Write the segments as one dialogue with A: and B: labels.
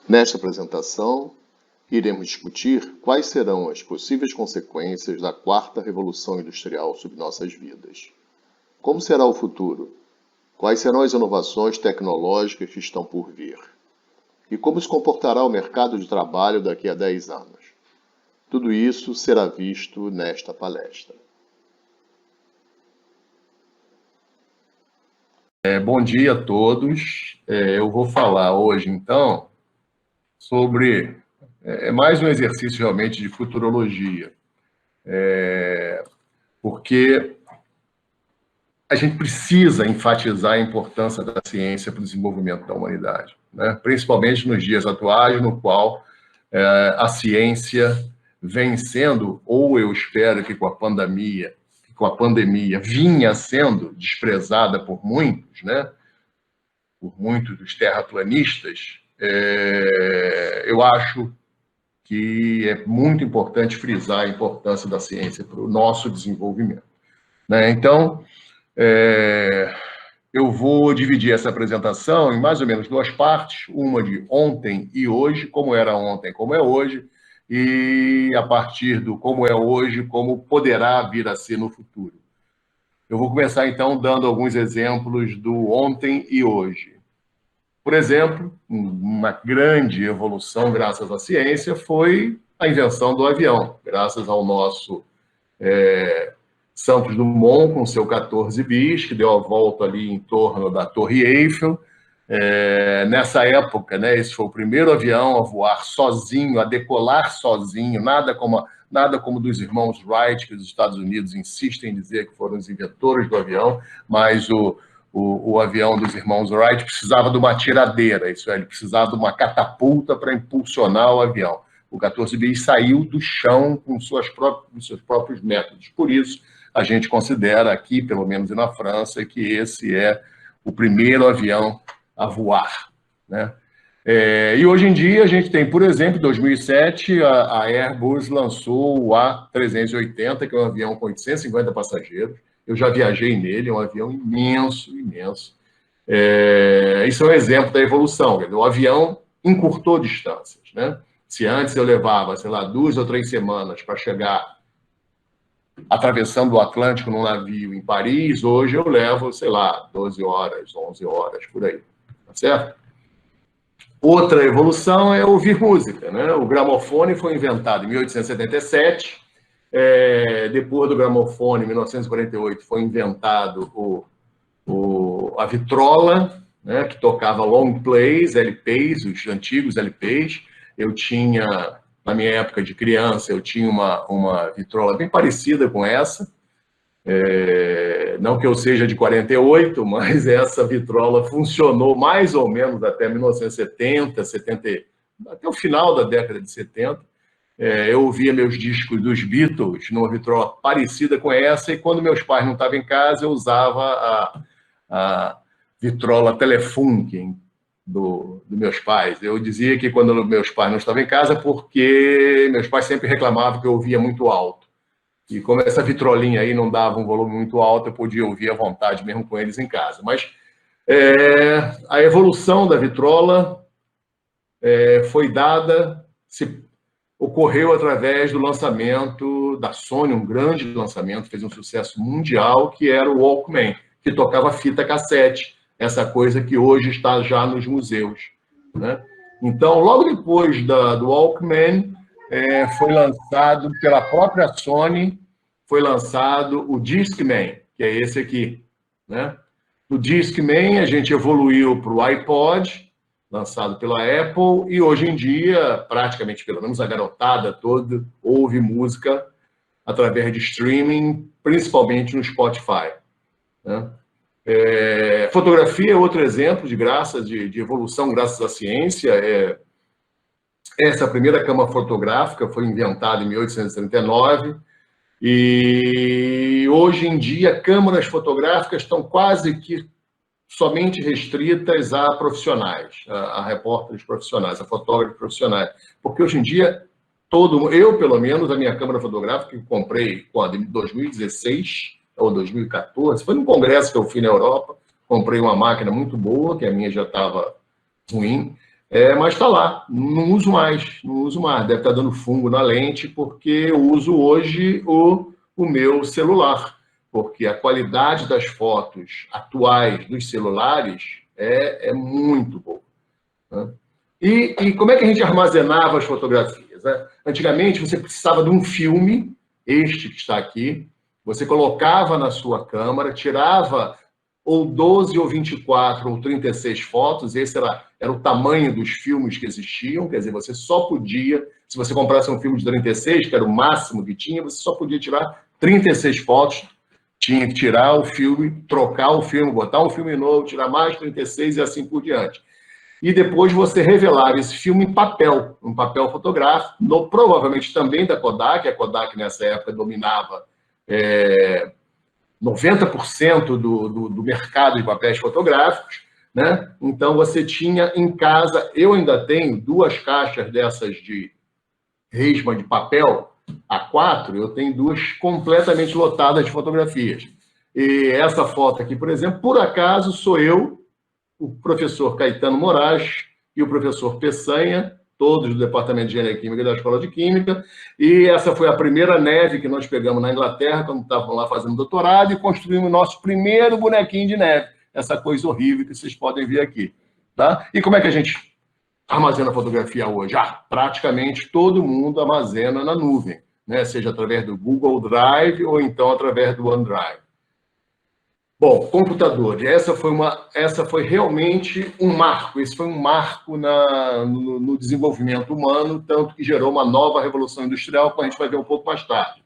A: Nesta apresentação, iremos discutir quais serão as possíveis consequências da quarta revolução industrial sobre nossas vidas. Como será o futuro? Quais serão as inovações tecnológicas que estão por vir? E como se comportará o mercado de trabalho daqui a 10 anos? Tudo isso será visto nesta palestra.
B: Bom dia a todos. Eu vou falar hoje, então, sobre mais um exercício realmente de futurologia, porque a gente precisa enfatizar a importância da ciência para o desenvolvimento da humanidade, né? Principalmente nos dias atuais, no qual a ciência vem sendo, ou eu espero que com a pandemia vinha sendo desprezada por muitos, né? Por muitos dos terraplanistas. Eu acho que é muito importante frisar a importância da ciência para o nosso desenvolvimento, né? Então, eu vou dividir essa apresentação em mais ou menos duas partes, uma de ontem e hoje, como era ontem, como é hoje, e a partir do como é hoje, como poderá vir a ser no futuro. Eu vou começar, então, dando alguns exemplos do ontem e hoje. Por exemplo, uma grande evolução, graças à ciência, foi a invenção do avião, graças ao nosso Santos Dumont, com seu 14 bis, que deu a volta ali em torno da Torre Eiffel. Nessa época, né, esse foi o primeiro avião a voar sozinho, a decolar sozinho, nada como dos irmãos Wright, que os Estados Unidos insistem em dizer que foram os inventores do avião, mas o avião dos irmãos Wright precisava de uma tiradeira, isso é, ele precisava de uma catapulta para impulsionar o avião. O 14 bis saiu do chão com seus próprios métodos. Por isso, a gente considera aqui, pelo menos na França, que esse é o primeiro avião a voar, né? E hoje em dia a gente tem, por exemplo, em 2007, a Airbus lançou o A380, que é um avião com 850 passageiros. Eu já viajei nele, é um avião imenso, imenso. Isso é um exemplo da evolução. O avião encurtou distâncias, né? Se antes eu levava, sei lá, 2 ou 3 semanas para chegar atravessando o Atlântico num navio em Paris, hoje eu levo, sei lá, 12 horas, 11 horas, por aí. Tá certo? Outra evolução é ouvir música, né? O gramofone foi inventado em 1877. Depois do gramofone, em 1948, foi inventado a vitrola, né? Que tocava long plays, LPs, os antigos LPs. Eu tinha, na minha época de criança, eu tinha uma vitrola bem parecida com essa. Não que eu seja de 48, mas essa vitrola funcionou mais ou menos até 1970, até o final da década de 70. Eu ouvia meus discos dos Beatles numa vitrola parecida com essa, e quando meus pais não estavam em casa, eu usava a vitrola Telefunken dos meus pais. Eu dizia que quando meus pais não estavam em casa, porque meus pais sempre reclamavam que eu ouvia muito alto. E como essa vitrolinha aí não dava um volume muito alto, eu podia ouvir à vontade mesmo com eles em casa. Mas a evolução da vitrola foi dada, ocorreu através do lançamento da Sony, um grande lançamento, fez um sucesso mundial, que era o Walkman, que tocava fita cassete, essa coisa que hoje está já nos museus, né? Então, logo depois do Walkman, foi lançado pela própria Sony, foi lançado o Discman, que é esse aqui, né? No Discman, a gente evoluiu para o iPod, lançado pela Apple, e hoje em dia, praticamente, pelo menos a garotada toda, ouve música através de streaming, principalmente no Spotify, né? Fotografia é outro exemplo de evolução graças à ciência. Essa primeira câmera fotográfica foi inventada em 1839, e hoje em dia câmeras fotográficas estão quase que somente restritas a profissionais, a repórteres profissionais, a fotógrafos profissionais, porque hoje em dia eu, pelo menos, a minha câmera fotográfica que eu comprei em 2016 ou 2014, foi num congresso que eu fui na Europa, comprei uma máquina muito boa, que a minha já estava ruim, Mas está lá, não uso mais, não uso mais. Deve estar dando fungo na lente, porque eu uso hoje o meu celular, porque a qualidade das fotos atuais dos celulares é muito boa, né? E como é que a gente armazenava as fotografias, né? Antigamente, você precisava de um filme, este que está aqui, você colocava na sua câmera, tirava ou 12, ou 24, ou 36 fotos, esse era o tamanho dos filmes que existiam, quer dizer, você só podia, se você comprasse um filme de 36, que era o máximo que tinha, você só podia tirar 36 fotos, tinha que tirar o filme, trocar o filme, botar um filme novo, tirar mais 36 e assim por diante. E depois você revelar esse filme em papel, um papel fotográfico, provavelmente também da Kodak. A Kodak nessa época dominava 90% do mercado de papéis fotográficos, né? Então você tinha em casa, eu ainda tenho 2 caixas dessas de resma de papel A4, eu tenho 2 completamente lotadas de fotografias. E essa foto aqui, por exemplo, por acaso sou eu, o professor Caetano Moraes e o professor Peçanha, todos do Departamento de Engenharia Química da Escola de Química, e essa foi a primeira neve que nós pegamos na Inglaterra, quando estávamos lá fazendo doutorado, e construímos o nosso primeiro bonequinho de neve, essa coisa horrível que vocês podem ver aqui. Tá? E como é que a gente armazena a fotografia hoje? Praticamente todo mundo armazena na nuvem, né? Seja através do Google Drive ou então através do OneDrive. Bom, computador. Essa foi realmente um marco. Esse foi um marco no desenvolvimento humano, tanto que gerou uma nova revolução industrial, que a gente vai ver um pouco mais tarde.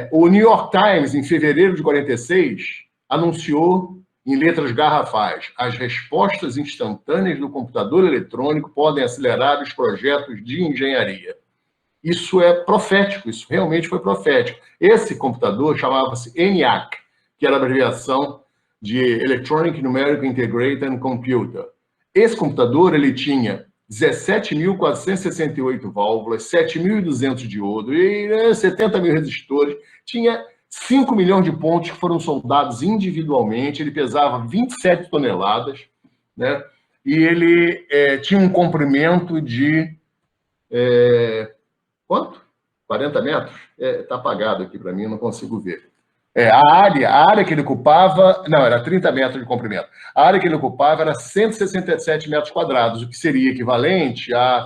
B: O New York Times, em fevereiro de 46, anunciou em letras garrafais: as respostas instantâneas do computador eletrônico podem acelerar os projetos de engenharia. Isso é profético, isso realmente foi profético. Esse computador chamava-se ENIAC, que era a abreviação de Electronic Numeric Integrated Computer. Esse computador ele tinha 17.468 válvulas, 7.200 diodos e 70 mil resistores, tinha 5 milhões de pontos que foram soldados individualmente, ele pesava 27 toneladas, né? E ele tinha um comprimento de... quanto? 40 metros? Está apagado aqui para mim, não consigo ver. A área que ele ocupava... Não, era 30 metros de comprimento. A área que ele ocupava era 167 metros quadrados, o que seria equivalente a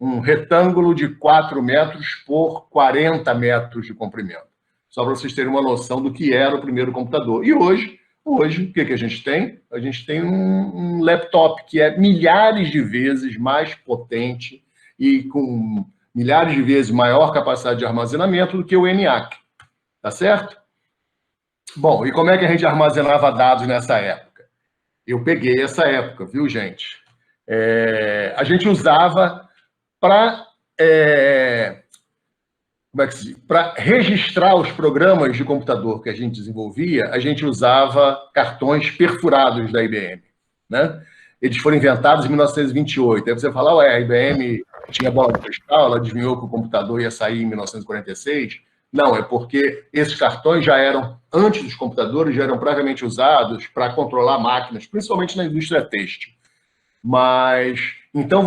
B: um retângulo de 4 metros por 40 metros de comprimento. Só para vocês terem uma noção do que era o primeiro computador. E hoje o que a gente tem? A gente tem um laptop que é milhares de vezes mais potente e com milhares de vezes maior capacidade de armazenamento do que o ENIAC. Tá certo? Bom, e como é que a gente armazenava dados nessa época? Eu peguei essa época, viu, gente? A gente usava para registrar os programas de computador que a gente desenvolvia, a gente usava cartões perfurados da IBM, né? Eles foram inventados em 1928. Aí você fala, a IBM tinha bola de cristal, ela adivinhou que o computador ia sair em 1946. Não, é porque esses cartões já eram, antes dos computadores, já eram previamente usados para controlar máquinas, principalmente na indústria têxtil. Mas, então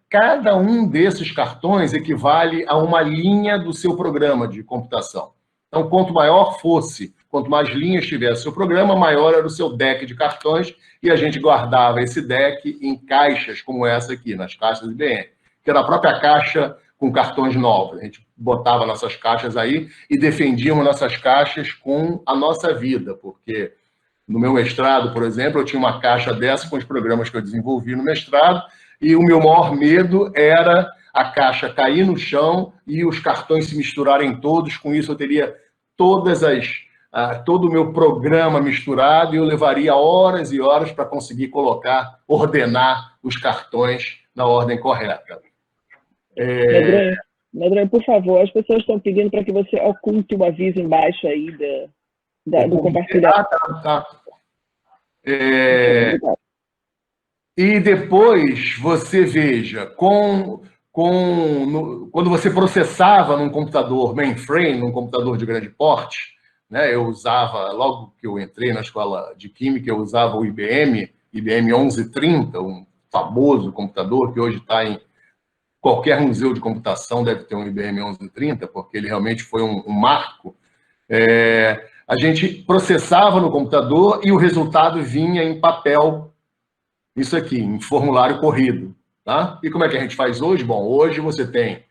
B: cada um desses cartões equivale a uma linha do seu programa de computação. Então, quanto mais linhas tivesse o seu programa, maior era o seu deck de cartões, e a gente guardava esse deck em caixas como essa aqui, nas caixas IBM, que era a própria caixa com cartões novos. A gente botava nossas caixas aí e defendíamos nossas caixas com a nossa vida, porque no meu mestrado, por exemplo, eu tinha uma caixa dessa com os programas que eu desenvolvi no mestrado, e o meu maior medo era a caixa cair no chão e os cartões se misturarem todos. Com isso, eu teria todo o meu programa misturado e eu levaria horas e horas para conseguir ordenar os cartões na ordem correta.
C: Medronho, por favor, as pessoas estão pedindo para que você oculte o aviso embaixo aí do compartilhamento.
B: Tá. E depois você veja, quando você processava num computador mainframe, num computador de grande porte, né, eu usava, logo que eu entrei na escola de Química, eu usava o IBM 1130, famoso computador, que hoje está em qualquer museu de computação, deve ter um IBM 1130, porque ele realmente foi um marco. A gente processava no computador e o resultado vinha em papel, isso aqui, em formulário corrido. Tá? E como é que a gente faz hoje? Bom, hoje você tem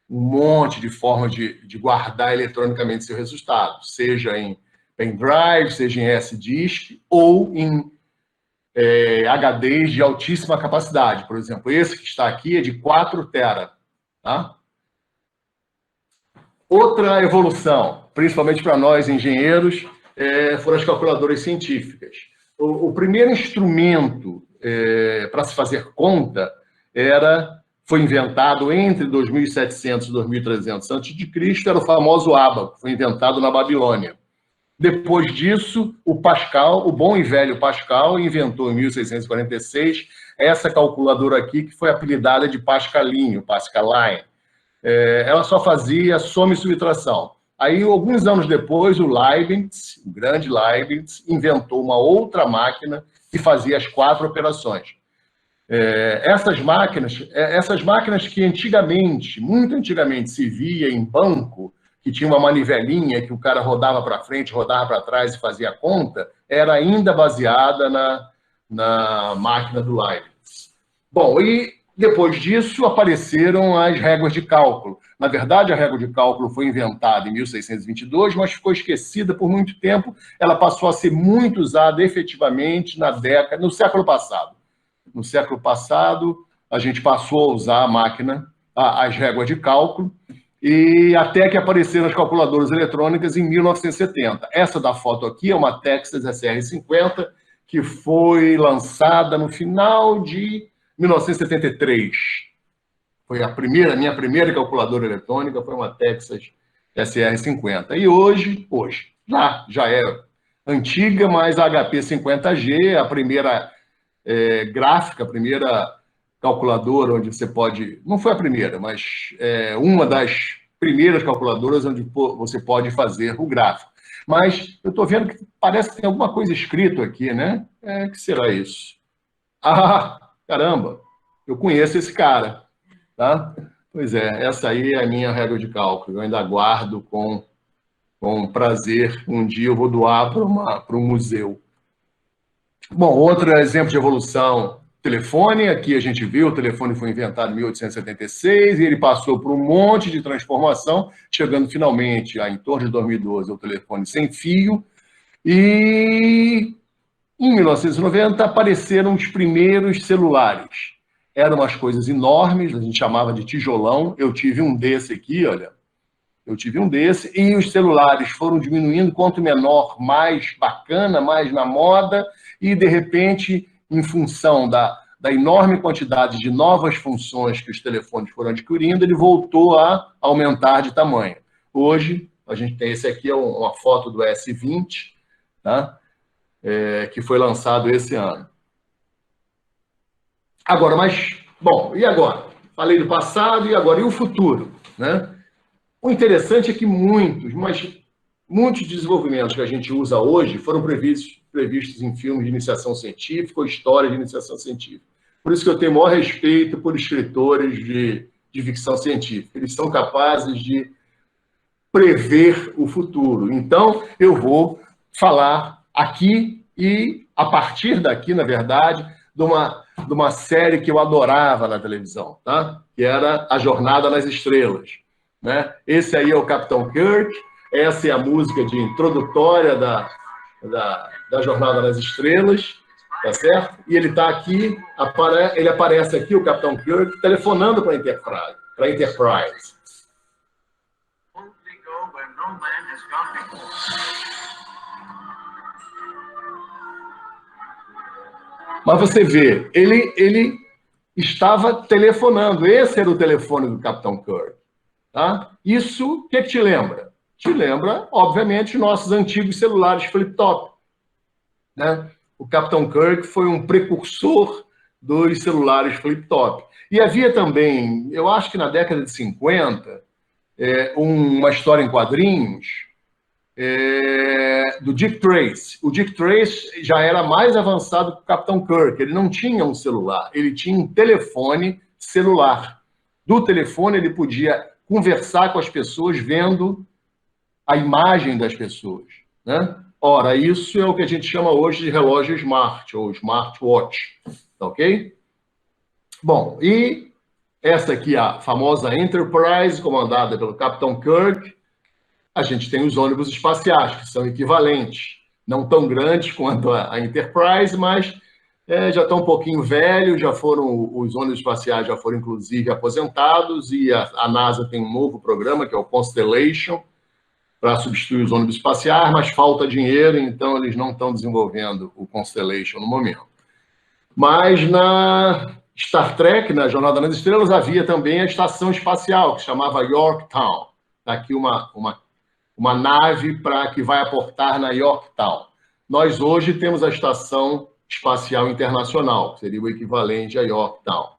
B: um monte de formas de guardar eletronicamente seu resultado, seja em pendrive, seja em S-Disk ou em HDs de altíssima capacidade. Por exemplo, esse que está aqui é de 4 tera. Tá? Outra evolução, principalmente para nós engenheiros, foram as calculadoras científicas. O primeiro instrumento para se fazer conta foi inventado entre 2700 e 2300 a.C., era o famoso ábaco, foi inventado na Babilônia. Depois disso, o Pascal, o bom e velho Pascal, inventou em 1646 essa calculadora aqui, que foi apelidada de Pascalinho, Pascaline. Ela só fazia soma e subtração. Aí, alguns anos depois, o Leibniz, o grande Leibniz, inventou uma outra máquina que fazia as 4 operações. Essas máquinas que antigamente, muito antigamente, se via em banco, que tinha uma manivelinha que o cara rodava para frente, rodava para trás e fazia a conta, era ainda baseada na máquina do Leibniz. Bom, e depois disso apareceram as réguas de cálculo. Na verdade, a régua de cálculo foi inventada em 1622, mas ficou esquecida por muito tempo. Ela passou a ser muito usada efetivamente no século passado. No século passado, a gente passou a usar a máquina, as réguas de cálculo, e até que apareceram as calculadoras eletrônicas em 1970. Essa da foto aqui é uma Texas SR50, que foi lançada no final de 1973. Foi minha primeira calculadora eletrônica, foi uma Texas SR50. E hoje já é antiga, mas a HP 50G, a primeira gráfica, a primeira calculadora onde você pode... Não foi a primeira, mas uma das primeiras calculadoras onde você pode fazer o gráfico. Mas eu estou vendo que parece que tem alguma coisa escrito aqui, né? O que será isso? Ah, caramba! Eu conheço esse cara, tá? Pois essa aí é a minha régua de cálculo. Eu ainda guardo com prazer. Um dia eu vou doar para um museu. Bom, outro exemplo de evolução, telefone. Aqui a gente viu, o telefone foi inventado em 1876 e ele passou por um monte de transformação, chegando finalmente, em torno de 2012, ao telefone sem fio. E em 1990 apareceram os primeiros celulares. Eram umas coisas enormes, a gente chamava de tijolão. Eu tive um desse aqui, olha. Eu tive um desse, e os celulares foram diminuindo, quanto menor, mais bacana, mais na moda, e, de repente, em função da enorme quantidade de novas funções que os telefones foram adquirindo, ele voltou a aumentar de tamanho. Hoje, a gente tem esse aqui, é uma foto do S20, tá? Que foi lançado esse ano. Agora, bom, e agora? Falei do passado, e agora? E o futuro, né? O interessante é que muitos desenvolvimentos que a gente usa hoje foram previstos em filmes de iniciação científica ou história de iniciação científica. Por isso que eu tenho o maior respeito por escritores de ficção científica. Eles são capazes de prever o futuro. Então, eu vou falar aqui e, a partir daqui, na verdade, de uma série que eu adorava na televisão, tá? Que era A Jornada nas Estrelas. Né? Esse aí é o Capitão Kirk, essa é a música de introdutória da Jornada nas Estrelas, tá certo? E ele está aqui, ele aparece aqui, o Capitão Kirk, telefonando para a Enterprise. Mas você vê, ele estava telefonando, esse era o telefone do Capitão Kirk. Tá? Isso, o que te lembra? Te lembra, obviamente, nossos antigos celulares flip-top. Né? O Capitão Kirk foi um precursor dos celulares flip-top. E havia também, eu acho que na década de 50, uma história em quadrinhos do Dick Tracy. O Dick Tracy já era mais avançado que o Capitão Kirk. Ele não tinha um celular, ele tinha um telefone celular. Do telefone ele podia conversar com as pessoas vendo a imagem das pessoas, né? Ora, isso é o que a gente chama hoje de relógio smart, ou smartwatch, tá ok? Bom, e essa aqui, a famosa Enterprise, comandada pelo Capitão Kirk. A gente tem os ônibus espaciais, que são equivalentes, não tão grandes quanto a Enterprise, mas já estão um pouquinho velhos, os ônibus espaciais já foram, inclusive, aposentados, e a NASA tem um novo programa, que é o Constellation, para substituir os ônibus espaciais, mas falta dinheiro, então eles não estão desenvolvendo o Constellation no momento. Mas na Star Trek, na Jornada nas Estrelas, havia também a estação espacial, que se chamava Yorktown. Está aqui uma nave que vai aportar na Yorktown. Nós hoje temos a Estação Espacial Internacional, que seria o equivalente a Yorktown.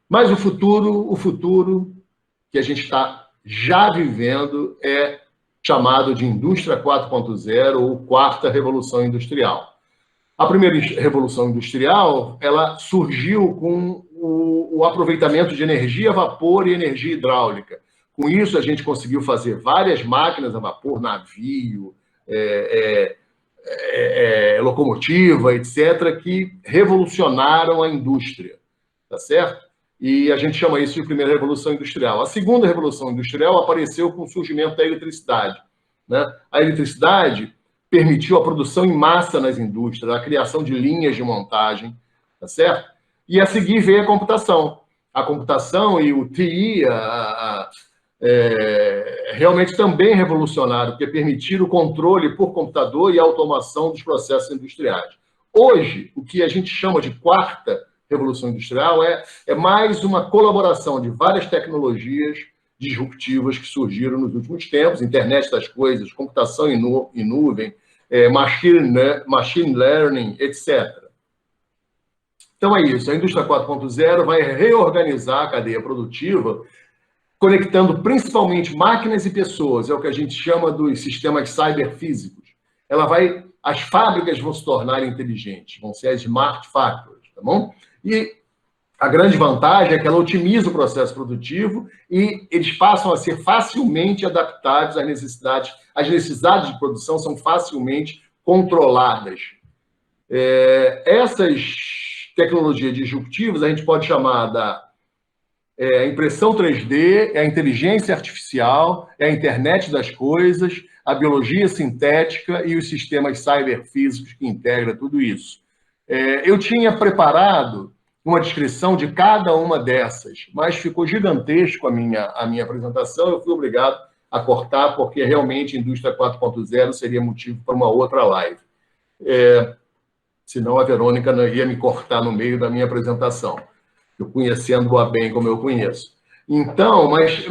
B: Mas o futuro que a gente está já vivendo é chamado de Indústria 4.0 ou Quarta Revolução Industrial. A primeira Revolução Industrial, ela surgiu com o aproveitamento de energia a vapor e energia hidráulica. Com isso, a gente conseguiu fazer várias máquinas a vapor, navio, locomotiva, etc., que revolucionaram a indústria, tá certo? E a gente chama isso de primeira revolução industrial. A segunda revolução industrial apareceu com o surgimento da eletricidade, né? A eletricidade permitiu a produção em massa nas indústrias, a criação de linhas de montagem, tá certo? E a seguir veio a computação. A computação e o TI, realmente também revolucionaram, porque permitiram o controle por computador e a automação dos processos industriais. Hoje, o que a gente chama de quarta revolução industrial é mais uma colaboração de várias tecnologias disruptivas que surgiram nos últimos tempos, internet das coisas, computação em nuvem, machine learning, etc. Então é isso, a indústria 4.0 vai reorganizar a cadeia produtiva, conectando principalmente máquinas e pessoas, é o que a gente chama dos sistemas cyberfísicos. As fábricas vão se tornar inteligentes, vão ser as smart factories, tá bom? E a grande vantagem é que ela otimiza o processo produtivo e eles passam a ser facilmente adaptáveis às necessidades. As necessidades de produção são facilmente controladas. Essas tecnologias disruptivas a gente pode chamar da impressão 3D, a inteligência artificial, a internet das coisas, a biologia sintética e os sistemas cyberfísicos que integram tudo isso. Eu tinha preparado uma descrição de cada uma dessas, mas ficou gigantesco a minha apresentação, eu fui obrigado a cortar, porque realmente a indústria 4.0 seria motivo para uma outra live. Senão a Verônica não ia me cortar no meio da minha apresentação, eu conhecendo-a bem como eu conheço. Então, mas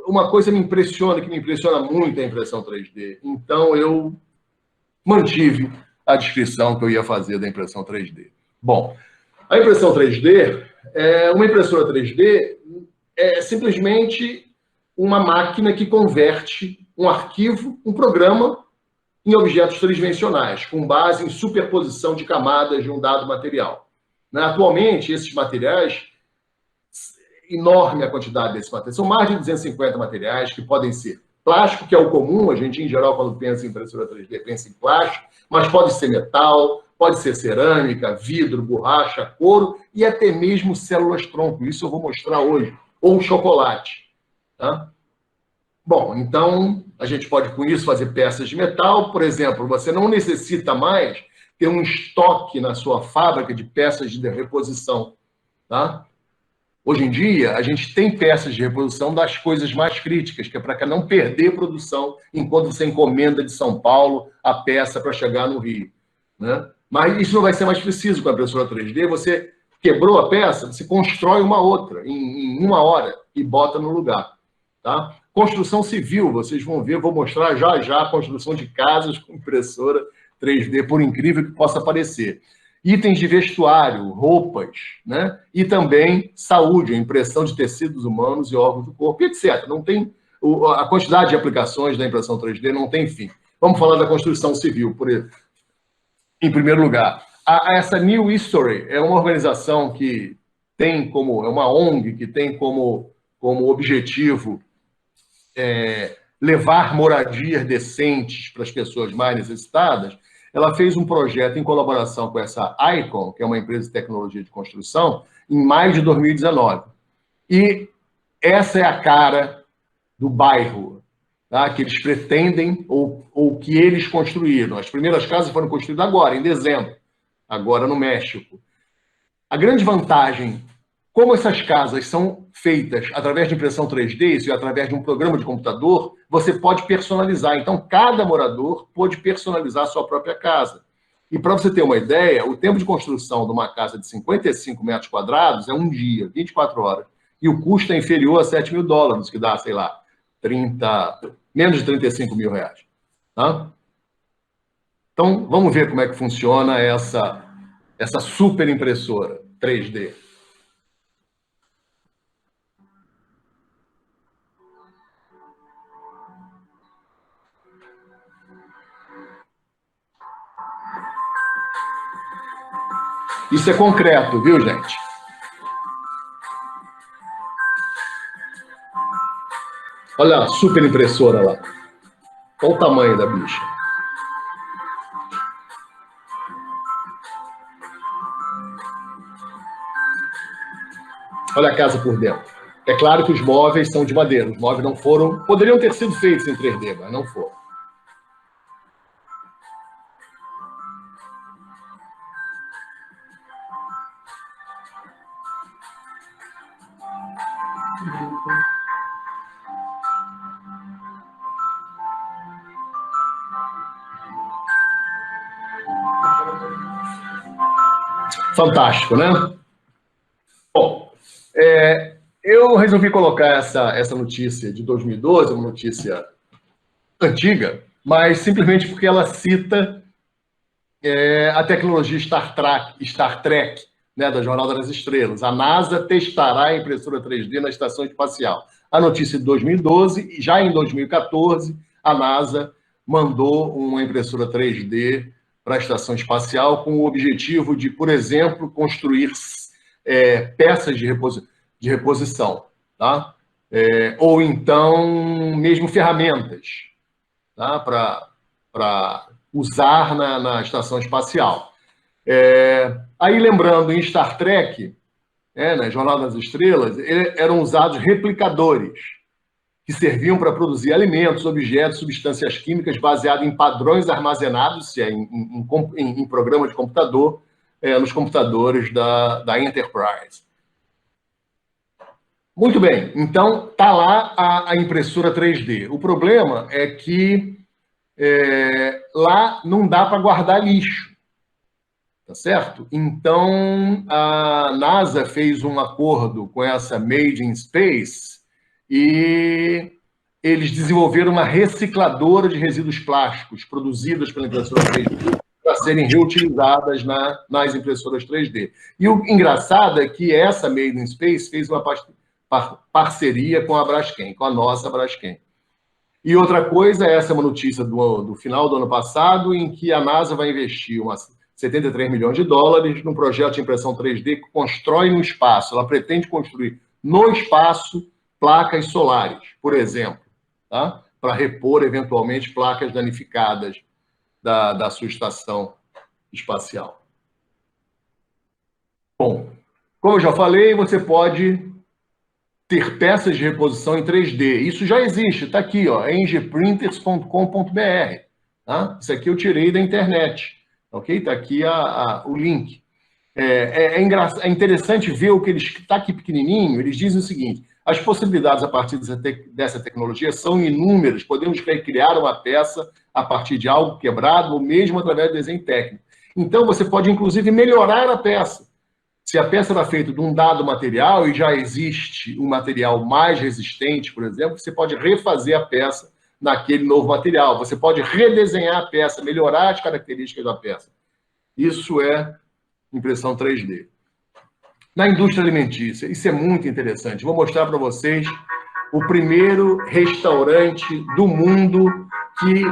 B: uma coisa que me impressiona muito a impressão 3D. Então, eu mantive a descrição que eu ia fazer da impressão 3D. Bom, a impressão 3D, uma impressora 3D é simplesmente uma máquina que converte um arquivo, um programa, em objetos tridimensionais, com base em superposição de camadas de um dado material. Atualmente, esses materiais, enorme a quantidade desses materiais, são mais de 250 materiais que podem ser plástico, que é o comum, a gente, em geral, quando pensa em impressora 3D, pensa em plástico, mas pode ser metal, pode ser cerâmica, vidro, borracha, couro e até mesmo células-tronco. Isso eu vou mostrar hoje. Ou chocolate. Tá? Bom, então, a gente pode, com isso, fazer peças de metal. Por exemplo, você não necessita mais ter um estoque na sua fábrica de peças de reposição. Tá? Hoje em dia, a gente tem peças de reposição das coisas mais críticas, que é para não perder produção enquanto você encomenda de São Paulo a peça para chegar no Rio. Né? Mas isso não vai ser mais preciso com a impressora 3D. Você quebrou a peça, você constrói uma outra em uma hora e bota no lugar. Tá? Construção civil, vocês vão ver, vou mostrar já a construção de casas com impressora 3D, por incrível que possa parecer. Itens de vestuário, roupas, né? E também saúde, a impressão de tecidos humanos e órgãos do corpo, etc. a quantidade de aplicações da impressão 3D não tem fim. Vamos falar da construção civil, em primeiro lugar. Essa New History é uma organização que tem como, é uma ONG que tem como objetivo levar moradias decentes para as pessoas mais necessitadas. Ela fez um projeto em colaboração com essa Icon, que é uma empresa de tecnologia de construção, em maio de 2019. E essa é a cara do bairro, tá? Que eles pretendem ou que eles construíram. As primeiras casas foram construídas agora, em dezembro, agora no México. A grande vantagem, como essas casas são feitas através de impressão 3D e através de um programa de computador, você pode personalizar. Então, cada morador pode personalizar a sua própria casa. E para você ter uma ideia, o tempo de construção de uma casa de 55 metros quadrados é um dia, 24 horas. E o custo é inferior a $7 mil, que dá, sei lá, menos de 35 mil reais. Tá? Então, vamos ver como é que funciona essa super impressora 3D. Isso é concreto, viu, gente? Olha a super impressora lá. Olha o tamanho da bicha. Olha a casa por dentro. É claro que os móveis são de madeira. Os móveis não foram... Poderiam ter sido feitos em 3D, mas não foram. Fantástico, né? Bom, eu resolvi colocar essa notícia de 2012, uma notícia antiga, mas simplesmente porque ela cita a tecnologia Star Trek, né, da Jornada das Estrelas. A NASA testará a impressora 3D na estação espacial. A notícia de 2012, e já em 2014, a NASA mandou uma impressora 3D para a estação espacial com o objetivo de, por exemplo, construir peças de reposição, tá? Ou então mesmo ferramentas, tá? Para usar na estação espacial. Aí, lembrando, em Star Trek, na Jornada das Estrelas, eram usados replicadores, que serviam para produzir alimentos, objetos, substâncias químicas baseados em padrões armazenados em programa de computador, nos computadores da Enterprise. Muito bem, então está lá a impressora 3D. O problema é que lá não dá para guardar lixo, tá certo? Então a NASA fez um acordo com essa Made in Space e eles desenvolveram uma recicladora de resíduos plásticos produzidas pela impressora 3D para serem reutilizadas nas impressoras 3D. E o engraçado é que essa Made in Space fez uma parceria com a Braskem, com a nossa Braskem. E outra coisa, essa é uma notícia do final do ano passado, em que a NASA vai investir $73 milhões num projeto de impressão 3D que constrói no espaço. Ela pretende construir no espaço placas solares, por exemplo, tá? Para repor, eventualmente, placas danificadas da sua estação espacial. Bom, como eu já falei, você pode ter peças de reposição em 3D. Isso já existe, está aqui, ó, ngprinters.com.br. Tá? Isso aqui eu tirei da internet, ok? Está aqui o link. É interessante ver o que está aqui pequenininho. Eles dizem o seguinte: as possibilidades a partir dessa tecnologia são inúmeras. Podemos criar uma peça a partir de algo quebrado ou mesmo através do desenho técnico. Então, você pode, inclusive, melhorar a peça. Se a peça era feita de um dado material e já existe um material mais resistente, por exemplo, você pode refazer a peça naquele novo material. Você pode redesenhar a peça, melhorar as características da peça. Isso é impressão 3D. Na indústria alimentícia, isso é muito interessante. Vou mostrar para vocês o primeiro restaurante do mundo que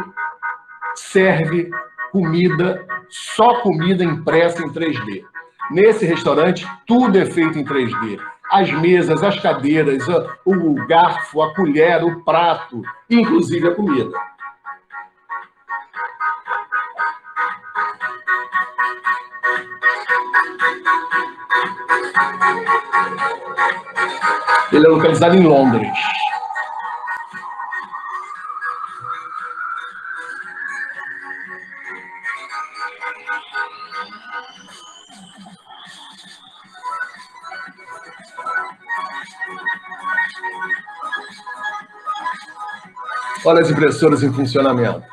B: serve comida, só comida impressa em 3D. Nesse restaurante, tudo é feito em 3D. As mesas, as cadeiras, o garfo, a colher, o prato, inclusive a comida. Ele é localizado em Londres. Olha as impressoras em funcionamento.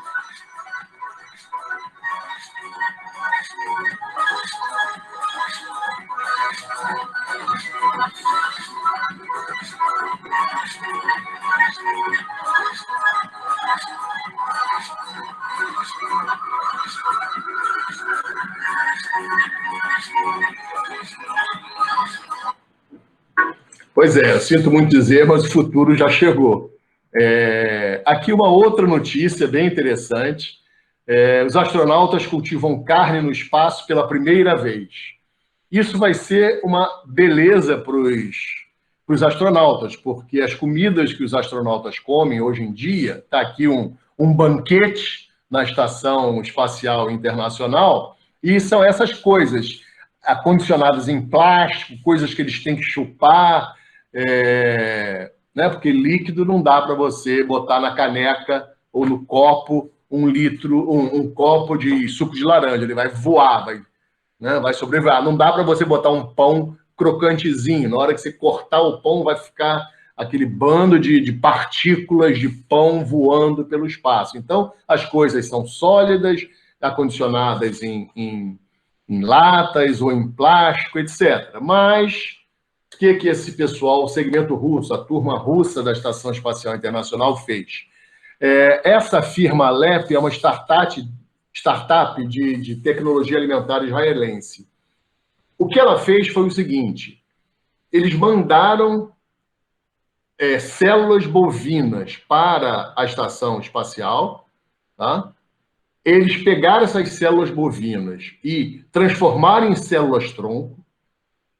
B: Pois é, eu sinto muito dizer, mas o futuro já chegou. Aqui uma outra notícia bem interessante. Os astronautas cultivam carne no espaço pela primeira vez. Isso vai ser uma beleza para os astronautas, porque as comidas que os astronautas comem hoje em dia, está aqui um banquete na Estação Espacial Internacional, e são essas coisas acondicionadas em plástico, coisas que eles têm que chupar, né? Porque líquido não dá para você botar na caneca ou no copo um copo de suco de laranja, ele vai voar, vai sobrevoar. Não dá para você botar um pão crocantezinho, na hora que você cortar o pão vai ficar aquele bando de partículas de pão voando pelo espaço. Então, as coisas são sólidas, acondicionadas em latas ou em plástico, etc. Mas o que esse pessoal, o segmento russo, a turma russa da Estação Espacial Internacional fez? Essa firma Alep é uma startup de tecnologia alimentar israelense. O que ela fez foi o seguinte: eles mandaram células bovinas para a estação espacial, tá? Eles pegaram essas células bovinas e transformaram em células-tronco.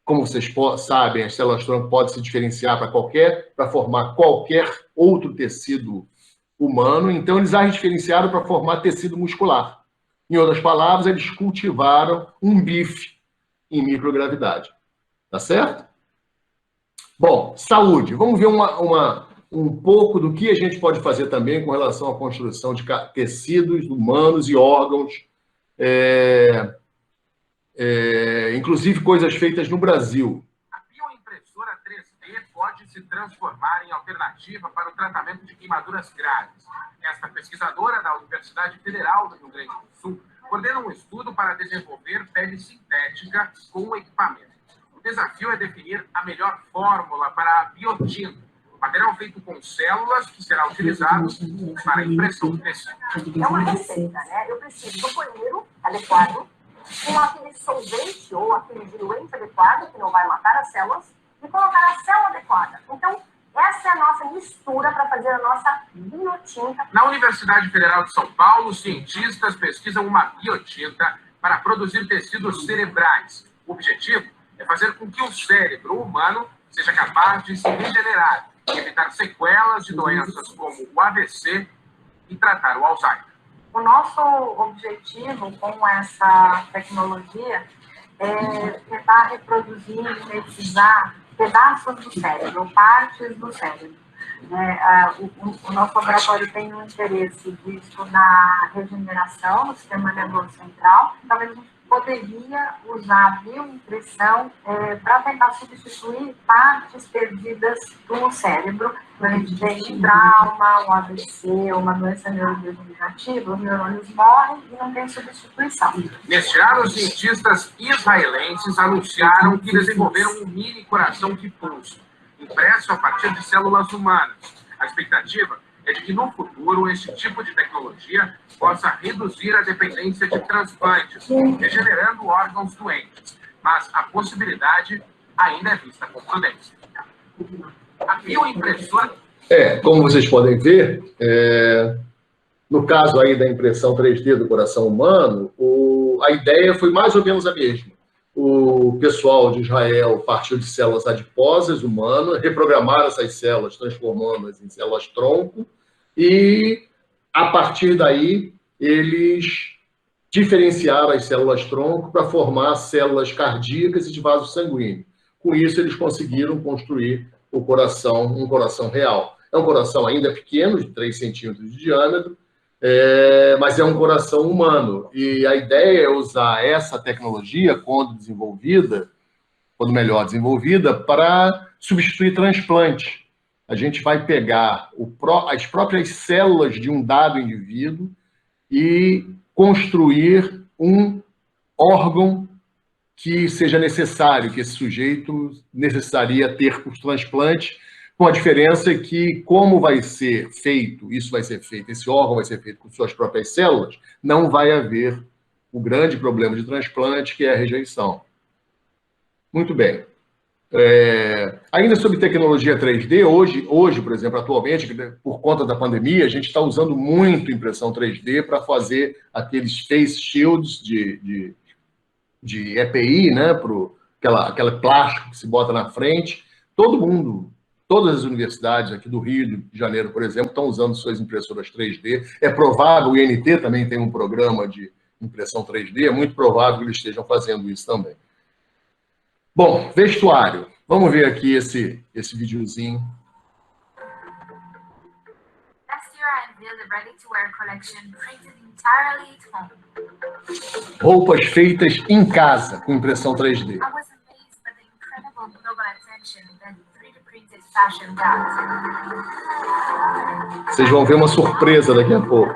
B: Como vocês sabem, as células-tronco podem se diferenciar para formar qualquer outro tecido humano. Então, eles as diferenciaram para formar tecido muscular. Em outras palavras, eles cultivaram um bife em microgravidade. Tá certo? Bom, saúde. Vamos ver um pouco do que a gente pode fazer também com relação à construção de tecidos humanos e órgãos, inclusive coisas feitas no Brasil.
D: A bioimpressora 3D pode se transformar em alternativa para o tratamento de queimaduras graves. Esta pesquisadora da Universidade Federal do Rio Grande do Sul coordena um estudo para desenvolver pele sintética com o equipamento. O desafio é definir a melhor fórmula para a biotinta, material feito com células que será utilizado para a impressão do tecido.
E: É uma receita, né? Eu preciso do banheiro adequado, com aquele solvente ou aquele diluente adequado, que não vai matar as células, e colocar a célula adequada. Então, essa é a nossa mistura para fazer a nossa biotinta.
D: Na Universidade Federal de São Paulo, cientistas pesquisam uma biotinta para produzir tecidos cerebrais. O objetivo é fazer com que o cérebro humano seja capaz de se regenerar e evitar sequelas de doenças como o AVC e tratar o Alzheimer.
E: O nosso objetivo com essa tecnologia é tentar reproduzir, mimetizar pedaços do cérebro, partes do cérebro. O nosso laboratório tem um interesse de estudar regeneração no sistema nervoso central. Talvez a gente poderia usar a bioimpressão para tentar substituir partes perdidas do cérebro. Quando a gente tem trauma, um AVC, uma doença neurodegenerativa, os neurônios morrem e não tem substituição.
D: Neste ano, os cientistas israelenses anunciaram que desenvolveram um mini coração que pulsa, impresso a partir de células humanas. A expectativa é de que, no futuro, esse tipo de tecnologia possa reduzir a dependência de transplantes, regenerando órgãos doentes. Mas a possibilidade ainda é vista com prudência. A bioimpressora
B: Como vocês podem ver, no caso aí da impressão 3D do coração humano, a ideia foi mais ou menos a mesma. O pessoal de Israel partiu de células adiposas humanas, reprogramaram essas células, transformando-as em células-tronco, e, a partir daí, eles diferenciaram as células-tronco para formar células cardíacas e de vaso sanguíneo. Com isso, eles conseguiram construir um coração real. É um coração ainda pequeno, de 3 centímetros de diâmetro, mas é um coração humano. E a ideia é usar essa tecnologia, quando melhor desenvolvida, para substituir transplante. A gente vai pegar as próprias células de um dado indivíduo e construir um órgão que seja necessário, que esse sujeito necessitaria ter por transplante, com a diferença que, como vai ser feito, esse órgão vai ser feito com suas próprias células, não vai haver o grande problema de transplante, que é a rejeição. Muito bem. Ainda sobre tecnologia 3D, hoje, por exemplo, atualmente, por conta da pandemia, a gente está usando muito impressão 3D para fazer aqueles face shields de EPI, né, aquele plástico que se bota na frente. Todas as universidades aqui do Rio de Janeiro, por exemplo, estão usando suas impressoras 3D. É provável, o INT também tem um programa de impressão 3D, é muito provável que eles estejam fazendo isso também. Bom, vestuário. Vamos ver aqui esse videozinho. Roupas feitas em casa com impressão 3D. Vocês vão ver uma surpresa daqui a pouco.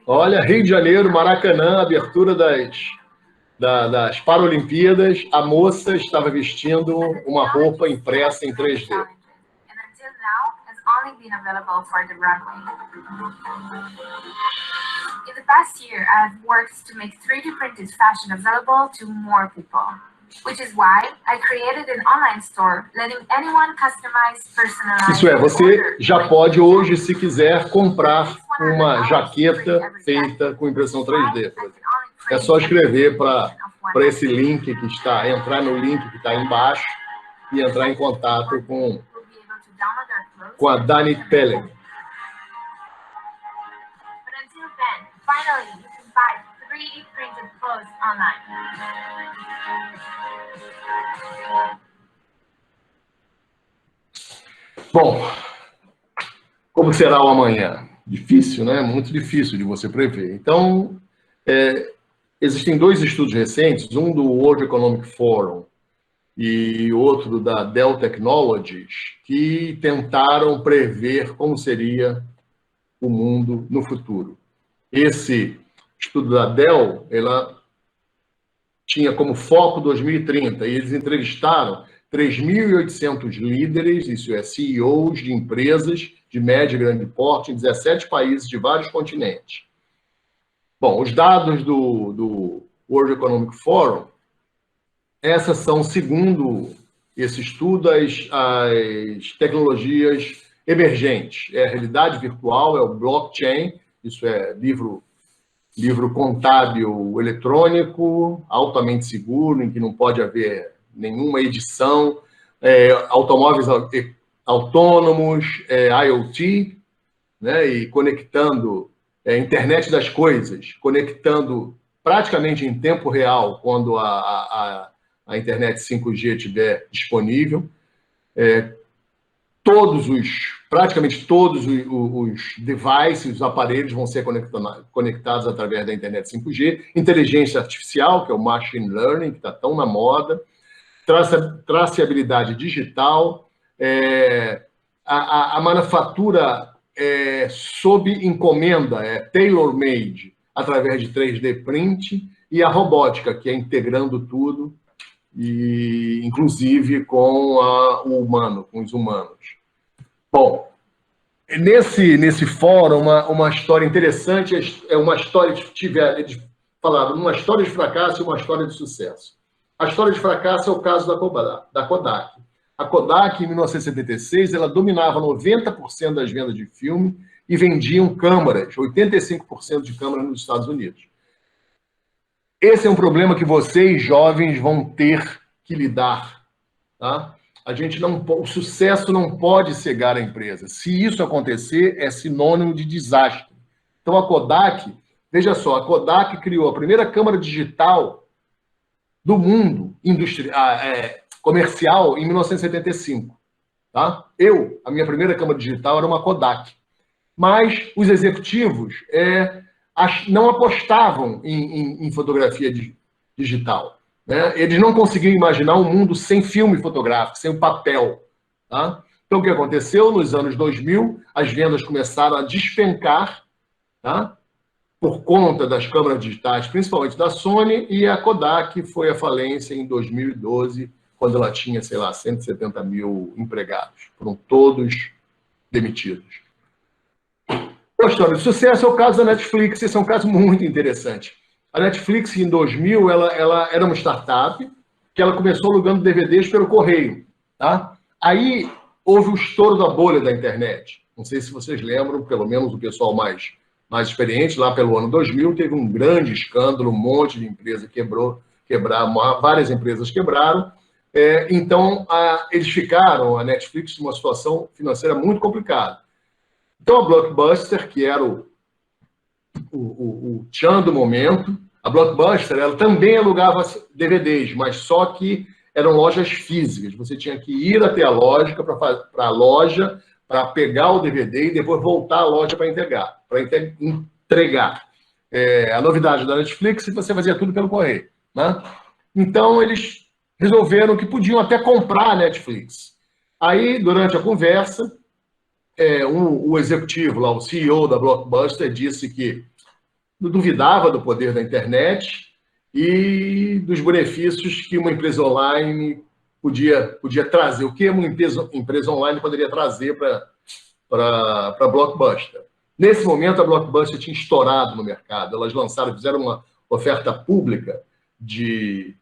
B: Olha, Rio de Janeiro, Maracanã, abertura das Paralimpíadas, a moça estava vestindo uma roupa impressa em 3D.
F: In the past year, I've worked to make 3D printed fashion available to more people, which is why I created an online store, letting anyone customize, personalize.
B: Isso é, você já pode hoje, se quiser, comprar uma jaqueta feita com impressão 3D. É só escrever para esse link que está, entrar no link que está embaixo e entrar em contato com a Dani Pellen.
F: Finally, you can buy 3D printed clothes online.
B: Bom, como será o amanhã? Difícil, né? Muito difícil de você prever. Então, existem 2 estudos recentes, um do World Economic Forum e outro da Dell Technologies, que tentaram prever como seria o mundo no futuro. Esse estudo da Dell, ela tinha como foco 2030, e eles entrevistaram 3.800 líderes, isso é, CEOs de empresas de médio e grande porte em 17 países de vários continentes. Bom, os dados do World Economic Forum, essas são, segundo esse estudo, as tecnologias emergentes. É a realidade virtual, é o blockchain, isso é livro contábil eletrônico, altamente seguro, em que não pode haver nenhuma edição, automóveis autônomos, IoT, né, e conectando internet das coisas, conectando praticamente em tempo real, quando a internet 5G estiver disponível. Praticamente todos os devices, os aparelhos vão ser conectados através da internet 5G, inteligência artificial, que é o machine learning, que está tão na moda, traceabilidade digital, a manufatura sob encomenda, tailor-made, através de 3D print, e a robótica, que é integrando tudo, e inclusive com o humano, com os humanos. Bom, nesse fórum, uma história interessante, é uma história eles falaram, uma história de fracasso e uma história de sucesso. A história de fracasso é o caso da Kodak. A Kodak, em 1976, ela dominava 90% das vendas de filme e vendiam câmaras, 85% de câmaras nos Estados Unidos. Esse é um problema que vocês, jovens, vão ter que lidar. Tá? O sucesso não pode cegar a empresa. Se isso acontecer, é sinônimo de desastre. Então, a Kodak, veja só, a Kodak criou a primeira câmera digital do mundo comercial em 1975. Tá? A minha primeira câmera digital era uma Kodak. Mas os executivos não apostavam em fotografia digital. Né? Eles não conseguiam imaginar um mundo sem filme fotográfico, sem o papel. Tá? Então, o que aconteceu? Nos anos 2000, as vendas começaram a despencar, tá? Por conta das câmeras digitais, principalmente da Sony, e a Kodak foi à falência em 2012, quando ela tinha, sei lá, 170 mil empregados. Foram todos demitidos. A história de sucesso é o caso da Netflix. Esse é um caso muito interessante. A Netflix, em 2000, ela era uma startup que ela começou alugando DVDs pelo correio. Tá? Aí houve o estouro da bolha da internet. Não sei se vocês lembram, pelo menos o pessoal mais experiente, lá pelo ano 2000, teve um grande escândalo, um monte de empresa quebraram, várias empresas quebraram. Então, eles ficaram, a Netflix, numa situação financeira muito complicada. Então, a Blockbuster, que era o tchan do momento, a Blockbuster, ela também alugava DVDs, mas só que eram lojas físicas. Você tinha que ir até a loja, para pegar o DVD e depois voltar à loja para entregar. A novidade da Netflix é que você fazia tudo pelo correio. Né? Então, eles resolveram que podiam até comprar a Netflix. Aí, durante a conversa, o executivo, lá, o CEO da Blockbuster, disse que duvidava do poder da internet e dos benefícios que uma empresa online podia trazer. O que uma empresa online poderia trazer para a Blockbuster? Nesse momento, a Blockbuster tinha estourado no mercado. Elas fizeram uma oferta pública de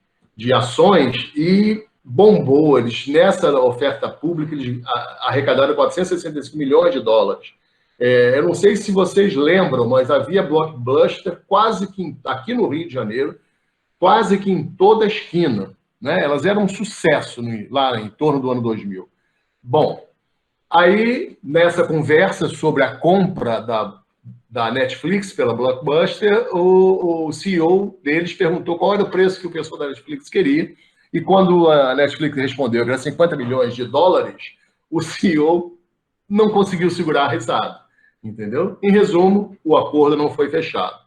B: ações e bombou. Nessa oferta pública, eles arrecadaram 465 milhões de dólares. Eu não sei se vocês lembram, mas havia Blockbuster quase que aqui no Rio de Janeiro, quase que em toda a esquina. Né? Elas eram um sucesso lá em torno do ano 2000. Bom, aí, nessa conversa sobre a compra da Netflix pela Blockbuster, o CEO deles perguntou qual era o preço que o pessoal da Netflix queria, e quando a Netflix respondeu que era 50 milhões de dólares, o CEO não conseguiu segurar a risada, entendeu? Em resumo, o acordo não foi fechado.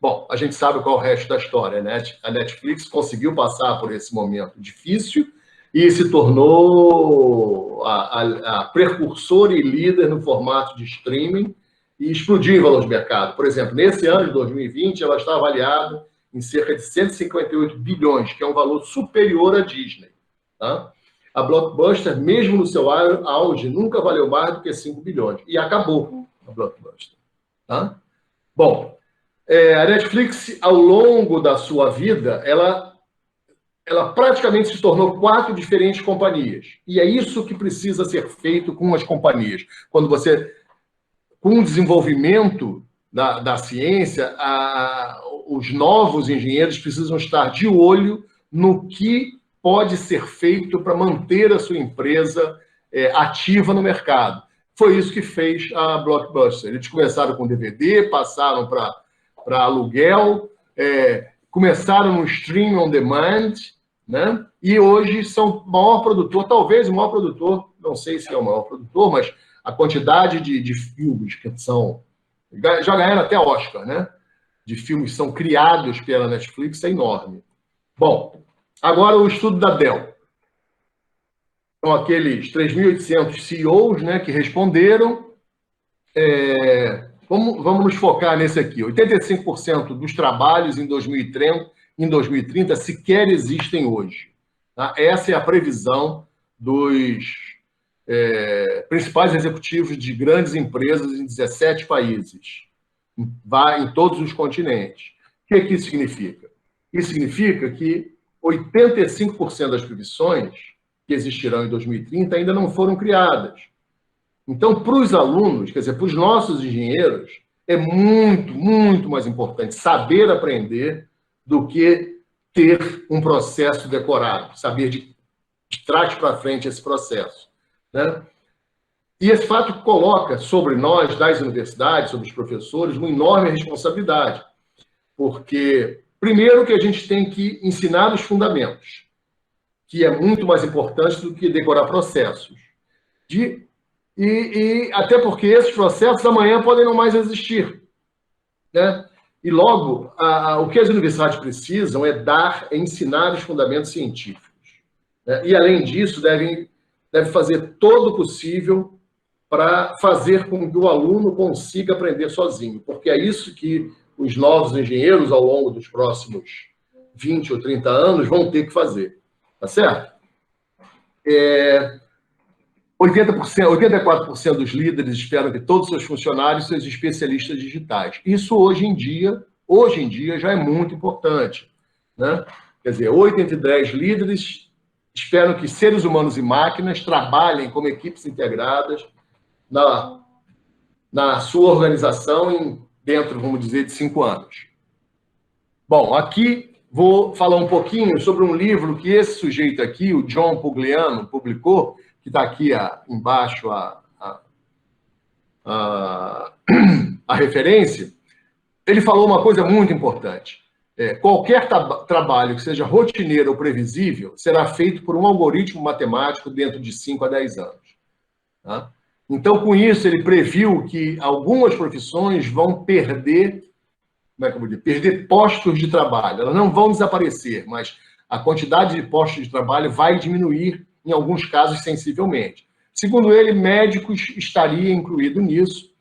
B: Bom, a gente sabe qual é o resto da história, né? A Netflix conseguiu passar por esse momento difícil e se tornou a precursora e líder no formato de streaming e explodiu em valor de mercado. Por exemplo, nesse ano de 2020, ela está avaliada em cerca de 158 bilhões, que é um valor superior à Disney. Tá? A Blockbuster, mesmo no seu auge, nunca valeu mais do que 5 bilhões. E acabou a Blockbuster. Tá? Bom, a Netflix, ao longo da sua vida, ela praticamente se tornou 4 diferentes companhias. E é isso que precisa ser feito com as companhias. Quando você, com o desenvolvimento da ciência, os novos engenheiros precisam estar de olho no que pode ser feito para manter a sua empresa ativa no mercado. Foi isso que fez a Blockbuster. Eles começaram com DVD, passaram para aluguel, começaram no stream on demand, né? E hoje são o maior produtor, talvez o maior produtor, não sei se é o maior produtor, mas a quantidade de filmes que já ganharam até Oscar, né? De filmes que são criados pela Netflix é enorme. Bom, agora o estudo da Dell. São aqueles 3.800 CEOs, né, que responderam. Vamos nos focar nesse aqui. 85% dos trabalhos em 2030 sequer existem hoje. Tá? Essa é a previsão dos principais executivos de grandes empresas em 17 países, em todos os continentes. O que isso significa? Isso significa que 85% das profissões que existirão em 2030 ainda não foram criadas. Então, para os alunos, quer dizer, para os nossos engenheiros, é muito, muito mais importante saber aprender do que ter um processo decorado, saber de trás para frente esse processo, né? E esse fato coloca sobre nós, das universidades, sobre os professores, uma enorme responsabilidade, porque, primeiro, que a gente tem que ensinar os fundamentos, que é muito mais importante do que decorar processos. E até porque esses processos amanhã podem não mais existir, né? E logo, o que as universidades precisam é ensinar os fundamentos científicos, né? E, além disso, deve fazer todo o possível para fazer com que o aluno consiga aprender sozinho, porque é isso que os novos engenheiros, ao longo dos próximos 20 ou 30 anos, vão ter que fazer. Tá certo? 84% dos líderes esperam que todos os seus funcionários sejam especialistas digitais. Isso, hoje em dia, já é muito importante, né? Quer dizer, 8 entre 10 líderes esperam que seres humanos e máquinas trabalhem como equipes integradas na sua organização dentro, vamos dizer, de 5 anos. Bom, aqui vou falar um pouquinho sobre um livro que esse sujeito aqui, o John Pugliano, publicou, que está aqui embaixo a referência. Ele falou uma coisa muito importante. Qualquer trabalho que seja rotineiro ou previsível será feito por um algoritmo matemático dentro de 5 a 10 anos. Tá? Então, com isso, ele previu que algumas profissões vão perder, perder postos de trabalho. Elas não vão desaparecer, mas a quantidade de postos de trabalho vai diminuir, em alguns casos, sensivelmente. Segundo ele, médicos estaria incluído nisso,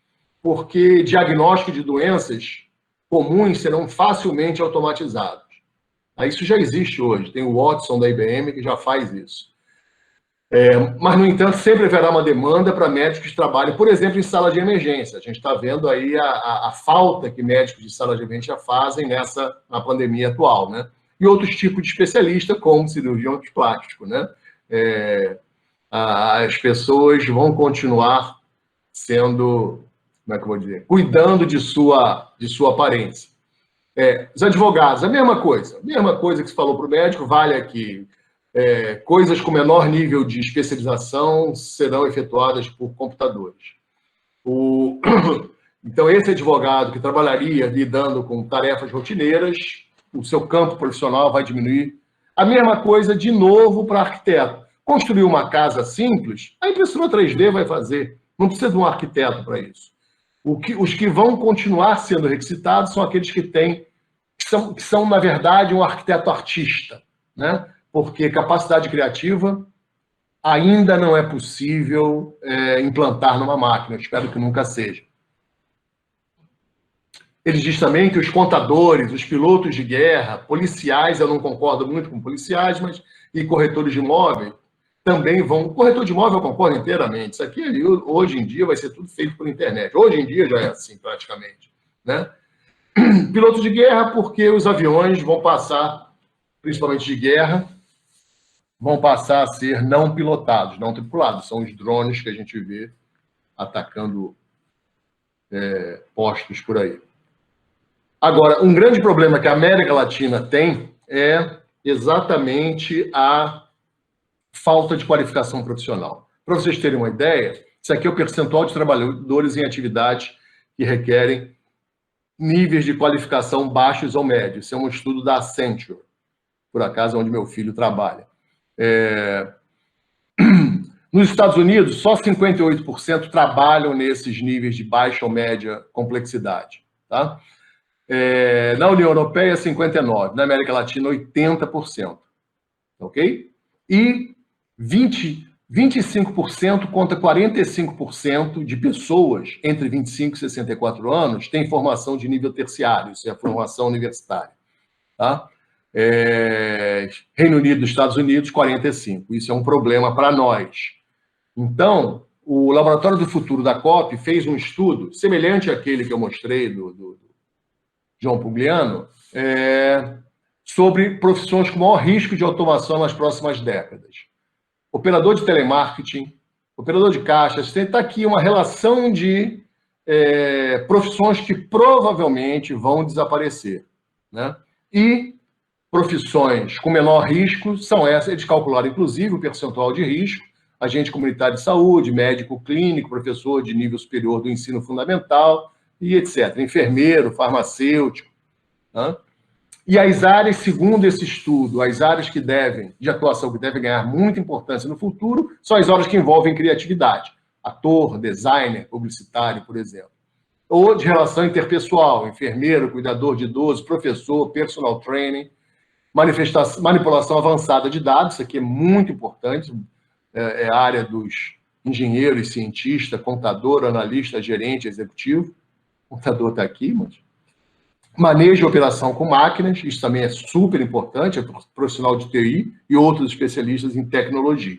B: porque diagnóstico de doenças comuns serão facilmente automatizados. Isso já existe hoje. Tem o Watson da IBM que já faz isso. Mas, no entanto, sempre haverá uma demanda para médicos que trabalhem, por exemplo, em sala de emergência. A gente está vendo aí a falta que médicos de sala de emergência fazem na pandemia atual, né? E outros tipos de especialistas, como cirurgião plástico, né? As pessoas vão continuar sendo, cuidando de sua aparência. Os advogados, a mesma coisa que se falou para o médico, vale aqui. Coisas com menor nível de especialização serão efetuadas por computadores. Então, esse advogado que trabalharia lidando com tarefas rotineiras, o seu campo profissional vai diminuir. A mesma coisa, de novo, para arquiteto. Construir uma casa simples, a impressora 3D vai fazer. Não precisa de um arquiteto para isso. Os que vão continuar sendo requisitados são aqueles que são, na verdade, um arquiteto artista, né? Porque capacidade criativa ainda não é possível implantar numa máquina. Eu espero que nunca seja. Ele diz também que os contadores, os pilotos de guerra, policiais, eu não concordo muito com policiais, e corretores de imóvel também vão... Corretor de imóvel eu concordo inteiramente. Isso aqui, hoje em dia, vai ser tudo feito por internet. Hoje em dia já é assim, praticamente, né? Pilotos de guerra, porque os aviões vão passar, principalmente de guerra, vão passar a ser não pilotados, não tripulados. São os drones que a gente vê atacando postos por aí. Agora, um grande problema que a América Latina tem é exatamente a falta de qualificação profissional. Para vocês terem uma ideia, isso aqui é o percentual de trabalhadores em atividades que requerem níveis de qualificação baixos ou médios. Isso é um estudo da Accenture, por acaso, onde meu filho trabalha. Nos Estados Unidos, só 58% trabalham nesses níveis de baixa ou média complexidade. Tá? Na União Europeia, 59%. Na América Latina, 80%. Ok? E 25% contra 45% de pessoas entre 25 e 64 anos têm formação de nível terciário, isso é a formação universitária. Tá? Reino Unido e Estados Unidos, 45%. Isso é um problema para nós. Então, o Laboratório do Futuro da COP fez um estudo semelhante àquele que eu mostrei do John Pugliano, sobre profissões com maior risco de automação nas próximas décadas. Operador de telemarketing, operador de caixa, está aqui uma relação de profissões que provavelmente vão desaparecer, né? E profissões com menor risco são essas, eles calcularam inclusive o percentual de risco, agente comunitário de saúde, médico clínico, professor de nível superior do ensino fundamental e etc. Enfermeiro, farmacêutico, né? E as áreas, segundo esse estudo, as áreas de atuação que devem ganhar muita importância no futuro são as áreas que envolvem criatividade. Ator, designer, publicitário, por exemplo. Ou de relação interpessoal, enfermeiro, cuidador de idosos, professor, personal training, manipulação avançada de dados, isso aqui é muito importante, é a área dos engenheiros, cientistas, contador, analista, gerente, executivo. O contador está aqui, mas... Manejo de operação com máquinas, isso também é super importante, é profissional de TI e outros especialistas em tecnologia.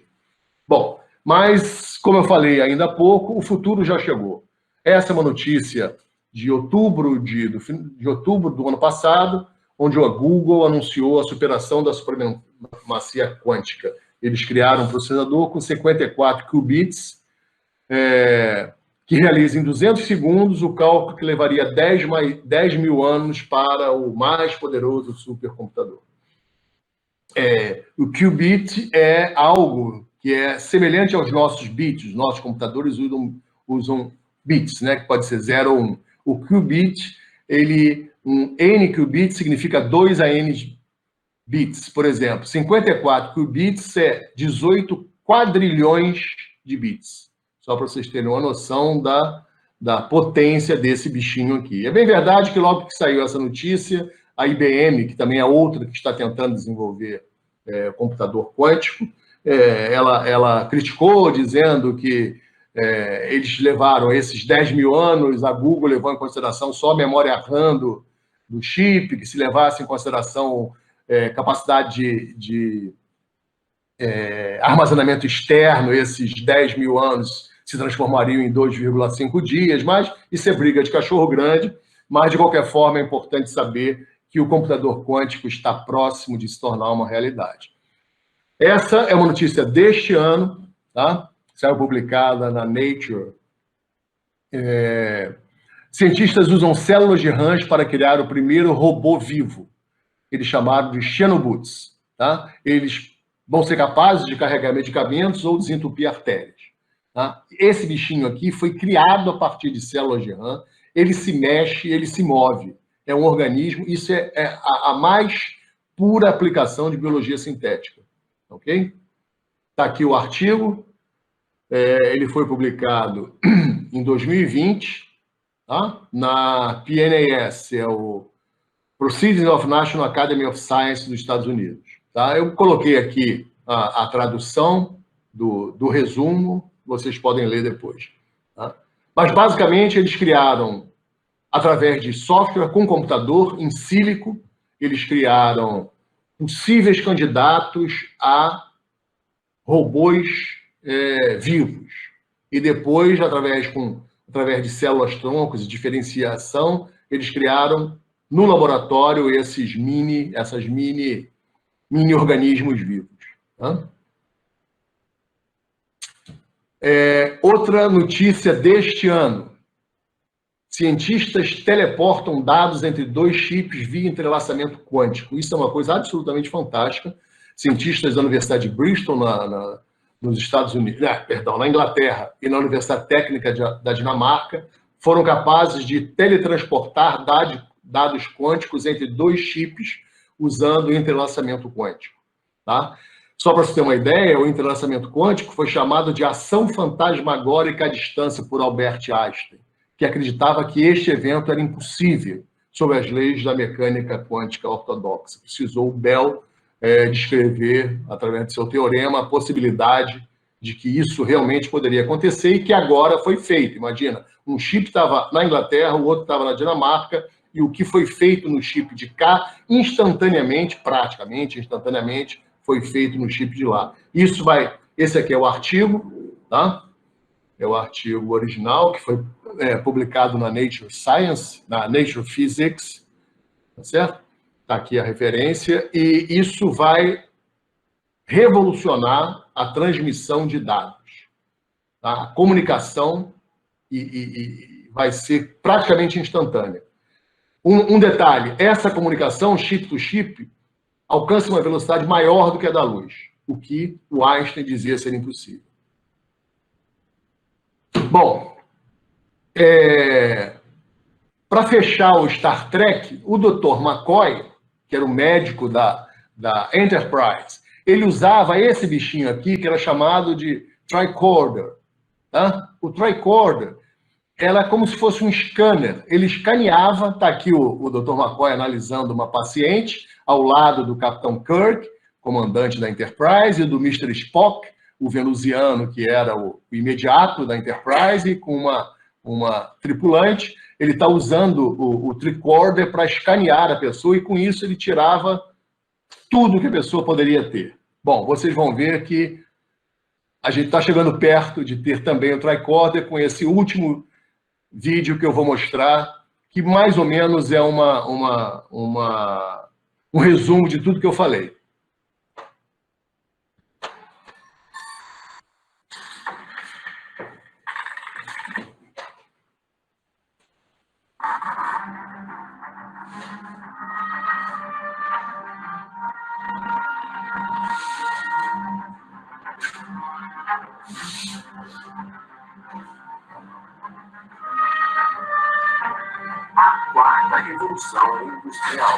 B: Bom, mas, como eu falei ainda há pouco, o futuro já chegou. Essa é uma notícia de outubro do ano passado, onde a Google anunciou a superação da supremacia quântica. Eles criaram um processador com 54 qubits, que realiza em 200 segundos o cálculo que levaria 10 mil anos para o mais poderoso supercomputador. O qubit é algo que é semelhante aos nossos bits. Os nossos computadores usam bits, né, que pode ser 0 ou 1. O qubit, um n qubit significa 2 a n bits. Por exemplo, 54 qubits é 18 quadrilhões de bits. Só para vocês terem uma noção da potência desse bichinho aqui. É bem verdade que logo que saiu essa notícia, a IBM, que também é outra que está tentando desenvolver computador quântico, ela criticou, dizendo que eles levaram esses 10 mil anos, a Google levou em consideração só a memória RAM do chip, que se levasse em consideração capacidade de armazenamento externo, esses 10 mil anos se transformariam em 2,5 dias, mas isso é briga de cachorro grande, mas de qualquer forma é importante saber que o computador quântico está próximo de se tornar uma realidade. Essa é uma notícia deste ano, tá? Saiu publicada na Nature. Cientistas usam células de rãs para criar o primeiro robô vivo. Eles chamaram de xenobots, tá? Eles vão ser capazes de carregar medicamentos ou desentupir artérias. Tá? Esse bichinho aqui foi criado a partir de células de RAM, ele se mexe, ele se move. É um organismo, isso é a mais pura aplicação de biologia sintética. Ok? Está aqui o artigo, ele foi publicado em 2020, tá? Na PNAS, é o Proceedings of National Academy of Science dos Estados Unidos. Tá? Eu coloquei aqui a tradução do resumo, vocês podem ler depois. Tá? Mas, basicamente, eles criaram, através de software com computador, em sílico, eles criaram possíveis candidatos a robôs vivos. E depois, através de células-troncos e diferenciação, eles criaram, no laboratório, essas mini organismos vivos. Tá? Outra notícia deste ano. Cientistas teleportam dados entre 2 chips via entrelaçamento quântico. Isso é uma coisa absolutamente fantástica. Cientistas da Universidade de Bristol, nos Estados Unidos, na Inglaterra, e na Universidade Técnica da Dinamarca, foram capazes de teletransportar dados quânticos entre 2 chips usando o entrelaçamento quântico. Tá? Só para você ter uma ideia, o entrelaçamento quântico foi chamado de ação fantasmagórica à distância por Albert Einstein, que acreditava que este evento era impossível sob as leis da mecânica quântica ortodoxa. Precisou o Bell descrever, através de seu teorema, a possibilidade de que isso realmente poderia acontecer e que agora foi feito. Imagina, um chip estava na Inglaterra, o outro estava na Dinamarca, e o que foi feito no chip de cá, instantaneamente, praticamente instantaneamente, foi feito no chip de lá. Esse aqui é o artigo, tá? É o artigo original, que foi publicado na Nature Science, na Nature Physics, tá certo? está aqui a referência, e isso vai revolucionar a transmissão de dados. Tá? A comunicação vai ser praticamente instantânea. Um detalhe, essa comunicação chip-to-chip alcança uma velocidade maior do que a da luz, o que o Einstein dizia ser impossível. Bom, para fechar o Star Trek, o Dr. McCoy, que era o médico da Enterprise, ele usava esse bichinho aqui, que era chamado de tricorder. Tá? O tricorder era como se fosse um scanner. Ele escaneava, está aqui o Dr. McCoy analisando uma paciente, ao lado do Capitão Kirk, comandante da Enterprise, e do Mr. Spock, o venusiano, que era o imediato da Enterprise, com uma tripulante. Ele está usando o tricorder para escanear a pessoa, e com isso ele tirava tudo que a pessoa poderia ter. Bom, vocês vão ver que a gente está chegando perto de ter também o tricorder com esse último vídeo que eu vou mostrar, que mais ou menos é um resumo de tudo que eu falei.
D: A quarta revolução industrial.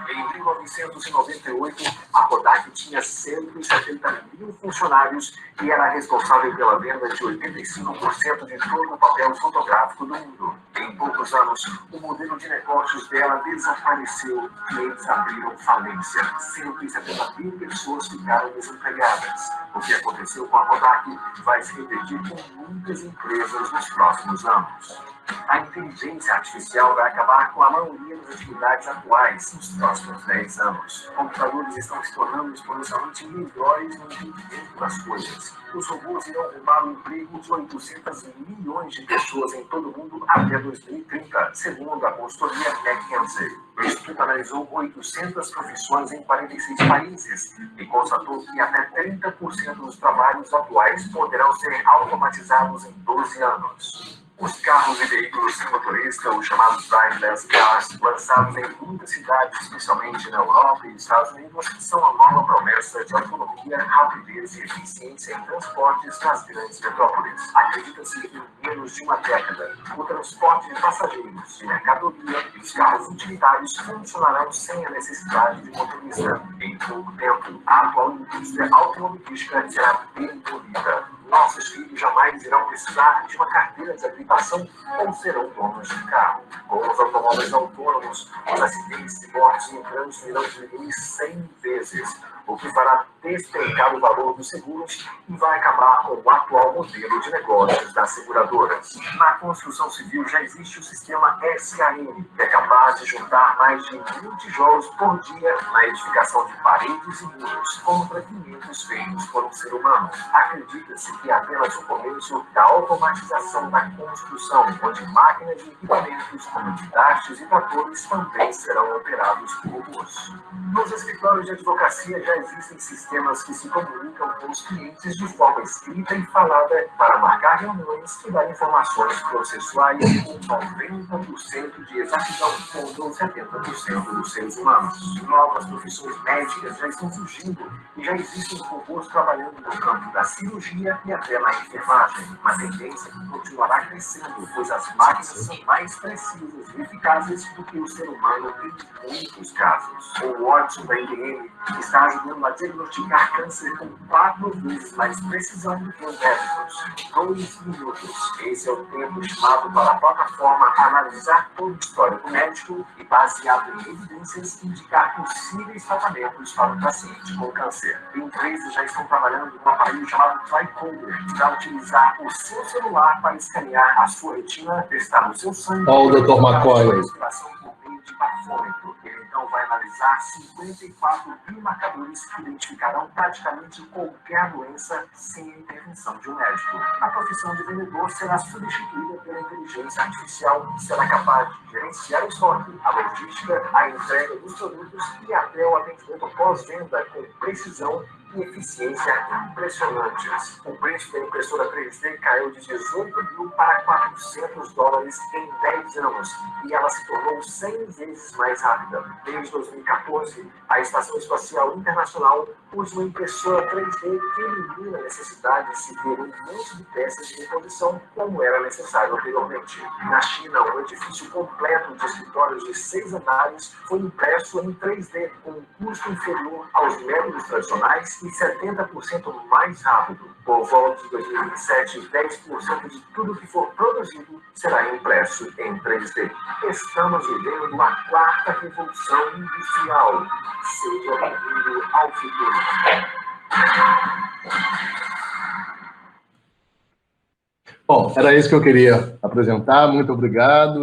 D: Em 1998, a Kodak tinha 170 mil funcionários e era responsável pela venda de 85% de todo o papel fotográfico do mundo. Em poucos anos, o modelo de negócios dela desapareceu e eles abriram falência. 170 mil pessoas ficaram desempregadas. O que aconteceu com a Kodak vai se repetir com muitas empresas nos próximos anos. A inteligência artificial vai acabar com a maioria das atividades atuais nos próximos 10 anos. Computadores estão se tornando exponencialmente melhores no entendimento das coisas. Os robôs irão roubar o emprego de 800 milhões de pessoas em todo o mundo até 2030, segundo a consultoria McKinsey. O estudo analisou 800 profissões em 46 países e constatou que até 30% dos trabalhos atuais poderão ser automatizados em 12 anos. Os carros e veículos sem motorista, os chamados driverless cars, lançados em muitas cidades, especialmente na Europa e Estados Unidos, são a nova promessa de autonomia, rapidez e eficiência em transportes nas grandes metrópoles. Acredita-se que em menos de uma década, o transporte de passageiros, de mercadoria e os carros utilitários funcionarão sem a necessidade de motorista. Em pouco tempo, a atual indústria automobilística será demolida. Nossos filhos jamais irão precisar de uma carteira de habilitação ou serão donos de carro. Com os automóveis autônomos, os acidentes e mortes no trânsito irão diminuir 100 vezes, o que fará despencar o valor dos seguros e vai acabar com o atual modelo de negócios das seguradoras. Na construção civil já existe o sistema SAM, que é capaz de juntar mais de 1.000 tijolos por dia na edificação de paredes e muros, contra 500 feitos por um ser humano. Acredita-se que é apenas o começo da automatização da construção, onde máquinas e equipamentos como guindastes e tratores também serão operados por robôs. Nos escritórios de advocacia já existem sistemas que se comunicam com os clientes de forma escrita e falada para marcar reuniões e dar informações processuais com 90% de exatidão contra os 70% dos seres humanos. Novas profissões médicas já estão surgindo e já existem robôs trabalhando no campo da cirurgia e até na enfermagem. Uma tendência que continuará crescendo, pois as máquinas são mais precisas e eficazes do que o ser humano em muitos casos. O Watson da IBM está ajudando a diagnosticar câncer com 4 vezes mais precisão do que os médicos. 2 minutos. Esse é o tempo estimado para a plataforma analisar todo o histórico médico e, baseado em evidências, indicar possíveis tratamentos para o paciente com câncer. Empresas já estão trabalhando com um aparelho chamado Tricorder para utilizar o seu celular para escanear a sua retina, testar o seu sangue.
B: Olha o Dr. McCoy.
D: Ele então vai analisar utilizar 54 biomarcadores que identificarão praticamente qualquer doença sem a intervenção de um médico. A profissão de vendedor será substituída pela inteligência artificial, que será capaz de gerenciar o estoque, a logística, a entrega dos produtos e até o atendimento pós-venda com precisão e eficiência impressionantes. O preço da impressora 3D caiu de 18 mil para $400 em 10 anos e ela se tornou 100 vezes mais rápida. Desde 2014, a Estação Espacial Internacional usa uma impressora 3D que elimina a necessidade de se ter um monte de peças de reposição como era necessário anteriormente. Na China, um edifício completo de escritórios de 6 andares foi impresso em 3D com um custo inferior aos métodos tradicionais e 70% mais rápido. Por volta de 2027, 10% de tudo que for produzido será impresso em 3D. Estamos vivendo a 4ª revolução industrial. Seja bem-vindo ao futuro.
B: Bom, era isso que eu queria apresentar. Muito obrigado.